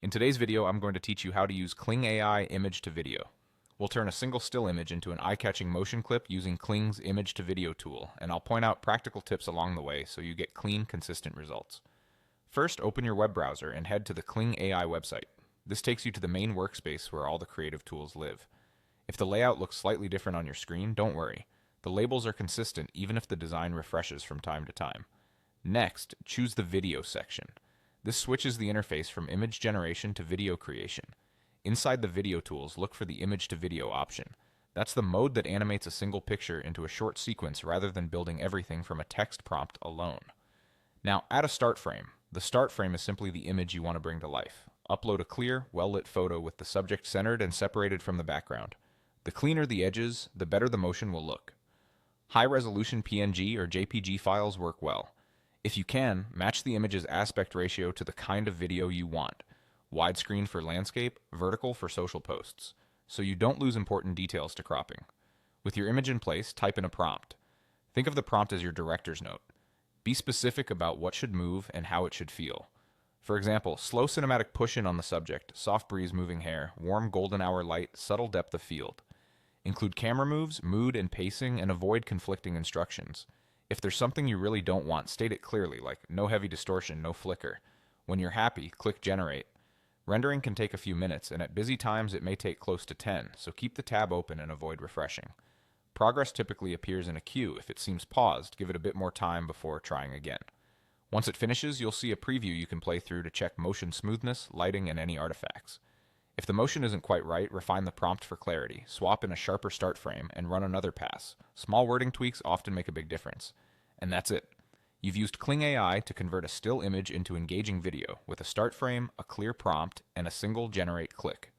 In today's video, I'm going to teach you how to use Kling AI image to video. We'll turn a single still image into an eye-catching motion clip using Kling's image to video tool, and I'll point out practical tips along the way so you get clean, consistent results. First, open your web browser and head to the Kling AI website. This takes you to the main workspace where all the creative tools live. If the layout looks slightly different on your screen, don't worry. The labels are consistent even if the design refreshes from time to time. Next, choose the video section. This switches the interface from image generation to video creation. Inside the video tools, look for the image to video option. That's the mode that animates a single picture into a short sequence rather than building everything from a text prompt alone. Now, add a start frame. The start frame is simply the image you want to bring to life. Upload a clear, well-lit photo with the subject centered and separated from the background. The cleaner the edges, the better the motion will look. High-resolution PNG or JPG files work well. If you can, match the image's aspect ratio to the kind of video you want. Widescreen for landscape, vertical for social posts, so you don't lose important details to cropping. With your image in place, type in a prompt. Think of the prompt as your director's note. Be specific about what should move and how it should feel. For example, slow cinematic push-in on the subject, soft breeze moving hair, warm golden hour light, subtle depth of field. Include camera moves, mood, and pacing, and avoid conflicting instructions. If there's something you really don't want, state it clearly, like no heavy distortion, no flicker. When you're happy, click Generate. Rendering can take a few minutes, and at busy times it may take close to 10, so keep the tab open and avoid refreshing. Progress typically appears in a queue. If it seems paused, give it a bit more time before trying again. Once it finishes, you'll see a preview you can play through to check motion smoothness, lighting, and any artifacts. If the motion isn't quite right, refine the prompt for clarity, swap in a sharper start frame, and run another pass. Small wording tweaks often make a big difference. And that's it. You've used Kling AI to convert a still image into engaging video with a start frame, a clear prompt, and a single generate click.